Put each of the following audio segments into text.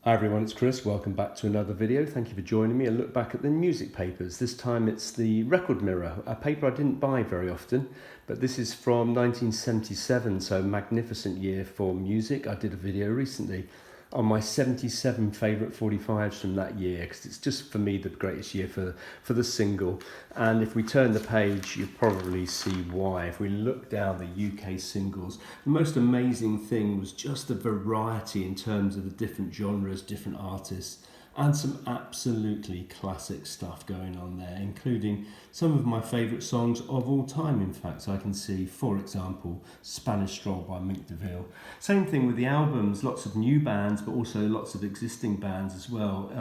Hi everyone, it's Chris. Welcome back to another video. Thank you for joining me. A look back at the music papers. This time it's the Record Mirror, a paper I didn't buy very often, but this is from 1977, so magnificent year for music. I did a video recently on my 77 favourite 45s from that year, because it's just for me the greatest year for the single. And if we turn the page, you probably see why. If we look down the UK singles, the most amazing thing was just the variety in terms of the different genres, different artists, and some absolutely classic stuff going on there, including some of my favourite songs of all time, in fact. So I can see, for example, Spanish Stroll by Mick DeVille. Same thing with the albums, lots of new bands, but also lots of existing bands as well.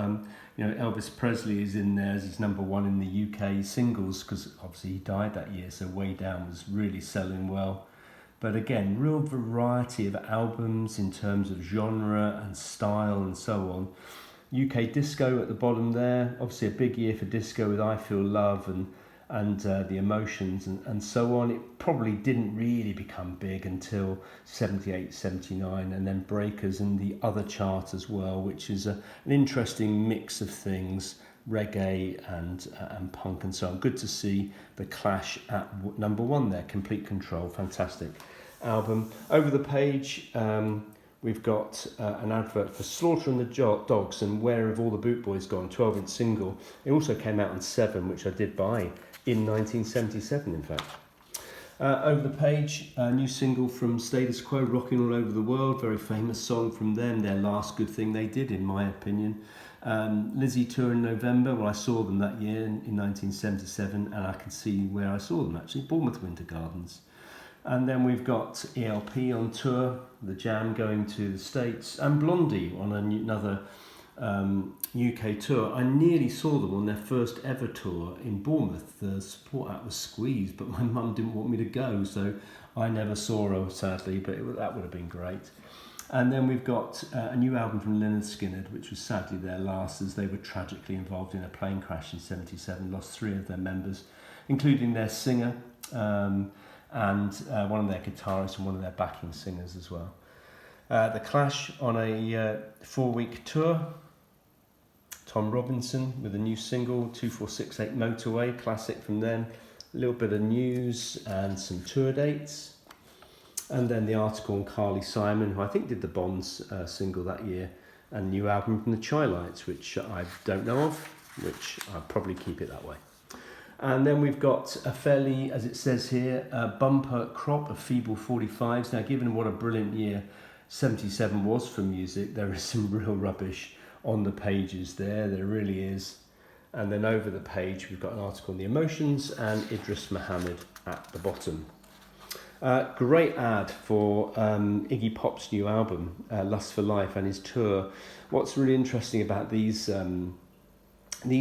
Elvis Presley is in there as his number one in the UK singles, because obviously he died that year, so Way Down was really selling well. But again, real variety of albums in terms of genre and style and so on. UK disco at the bottom there, obviously a big year for disco with I Feel Love and The Emotions and so on. It probably didn't really become big until 78, 79, and then Breakers and the other chart as well, which is an interesting mix of things, reggae and punk and so on. Good to see the Clash at number one there, Complete Control, fantastic album. Over the page, we've got an advert for Slaughter and the Dogs and Where Have All the Boot Boys Gone, 12-inch single. It also came out on 7, which I did buy in 1977, in fact. Over the page, a new single from Status Quo, Rocking All Over the World, very famous song from them, their last good thing they did, in my opinion. Lizzie tour in November, well, I saw them that year in 1977, and I can see where I saw them actually, Bournemouth Winter Gardens. And then we've got ELP on tour, The Jam going to the States, and Blondie on another UK tour. I nearly saw them on their first ever tour in Bournemouth. The support act was squeezed, but my mum didn't want me to go, so I never saw her, sadly, but that would have been great. And then we've got a new album from Lynyrd Skynyrd, which was sadly their last, as they were tragically involved in a plane crash in 77, lost 3 of their members, including their singer, and one of their guitarists and one of their backing singers as well. The Clash on a 4-week tour. Tom Robinson with a new single, 2468 Motorway, classic from them. A little bit of news and some tour dates. And then the article on Carly Simon, who I think did the Bonds single that year, and a new album from the Chi-Lites, which I don't know of, which I'll probably keep it that way. And then we've got a fairly, as it says here, bumper crop of feeble 45s. Now, given what a brilliant year 77 was for music, there is some real rubbish on the pages there. There really is. And then over the page, we've got an article on The Emotions and Idris Muhammad at the bottom. Great ad for Iggy Pop's new album, Lust for Life, and his tour. What's really interesting about these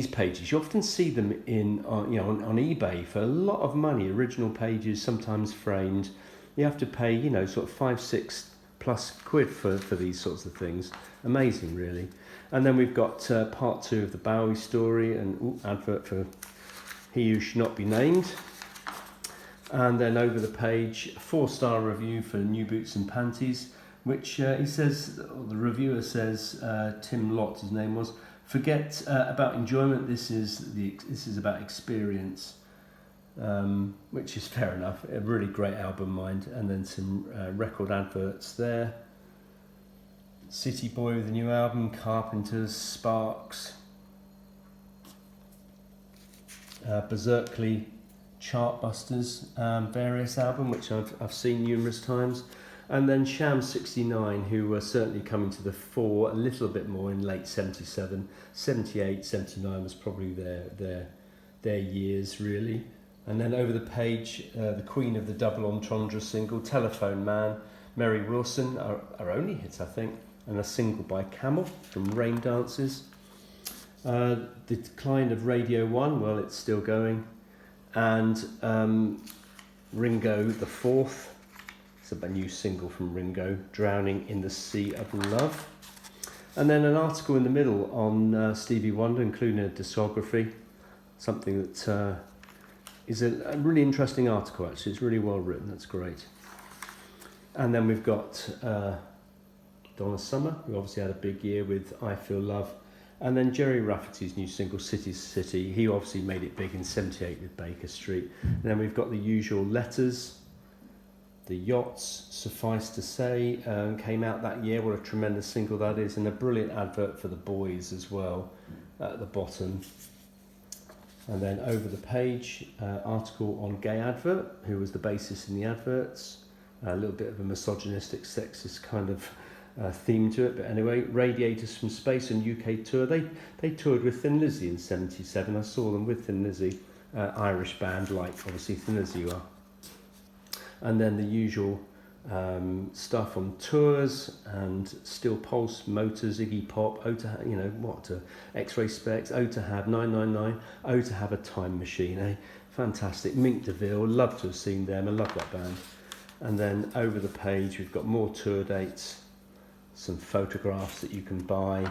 pages, you often see them on eBay for a lot of money, original pages, sometimes framed. You have to pay, sort of 5-6 plus quid for these sorts of things. Amazing, really. And then we've got part 2 of the Bowie story, and advert for He Who Should Not Be Named. And then over the page, a 4-star review for New Boots and Panties, which he says, or the reviewer says, Tim Lott, his name was, forget about enjoyment. This is about experience, which is fair enough. A really great album, mind. And then some record adverts there. City Boy with a new album, Carpenters, Sparks, Berserkly, Chartbusters, various album, which I've seen numerous times. And then Sham 69, who were certainly coming to the fore a little bit more in late 77. 78, 79 was probably their years, really. And then over the page, the Queen of the Double Entendre single, Telephone Man, Mary Wilson, our only hit, I think, and a single by Camel from Rain Dances. The Decline of Radio 1, well, it's still going. And Ringo the Fourth. It's a new single from Ringo, Drowning in the Sea of Love. And then an article in the middle on Stevie Wonder, including a discography, something that is a really interesting article, actually. It's really well written, that's great. And then we've got Donna Summer, who obviously had a big year with I Feel Love. And then Jerry Rafferty's new single, City to City. He obviously made it big in '78 with Baker Street. And then we've got the usual Letters, The Yachts, Suffice to Say, came out that year. What a tremendous single that is. And a brilliant advert for The Boys as well at the bottom. And then over the page, article on Gay Advert, who was the bassist in the adverts. A little bit of a misogynistic, sexist kind of theme to it, but anyway, Radiators from Space and UK tour. They toured with Thin Lizzy in '77. I saw them with Thin Lizzy, Irish band like obviously Thin Lizzy are. And then the usual stuff on tours and Steel Pulse, Motors, Iggy Pop, X-Ray Specs, Oh to Have, 999, Oh to Have a Time Machine, fantastic. Mink DeVille, love to have seen them. I love that band. And then over the page we've got more tour dates, some photographs that you can buy.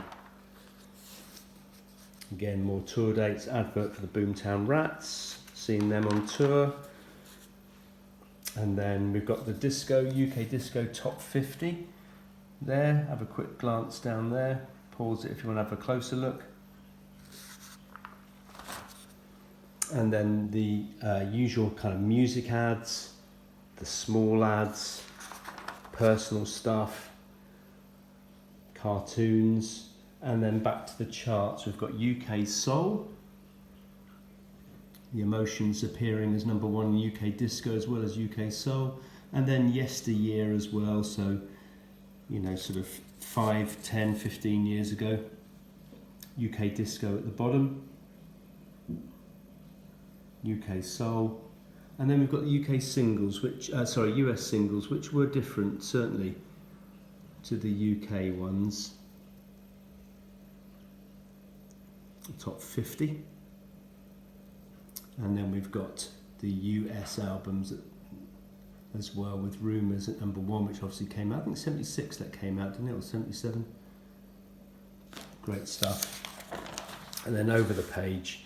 Again, more tour dates, advert for the Boomtown Rats, seeing them on tour. And then we've got the UK Disco Top 50 there. Have a quick glance down there. Pause it if you want to have a closer look. And then the usual kind of music ads, the small ads, personal stuff, cartoons, and then back to the charts. We've got UK Soul, The Emotions appearing as number 1 in UK Disco as well as UK Soul, and then Yesteryear as well, so sort of 5, 10, 15 years ago. UK Disco at the bottom, UK Soul, and then we've got the UK singles, US singles, which were different certainly to the UK ones. The top 50. And then we've got the US albums as well, with Rumours at number 1, which obviously came out, I think '76 that came out, didn't it, or '77? Great stuff. And then over the page,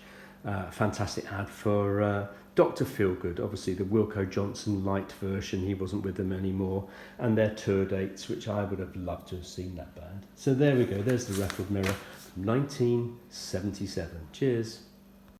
fantastic ad for Dr. Feelgood, obviously the Wilco Johnson light version. He wasn't with them anymore, and their tour dates, which I would have loved to have seen that band. So there we go, there's the record mirror from 1977. Cheers.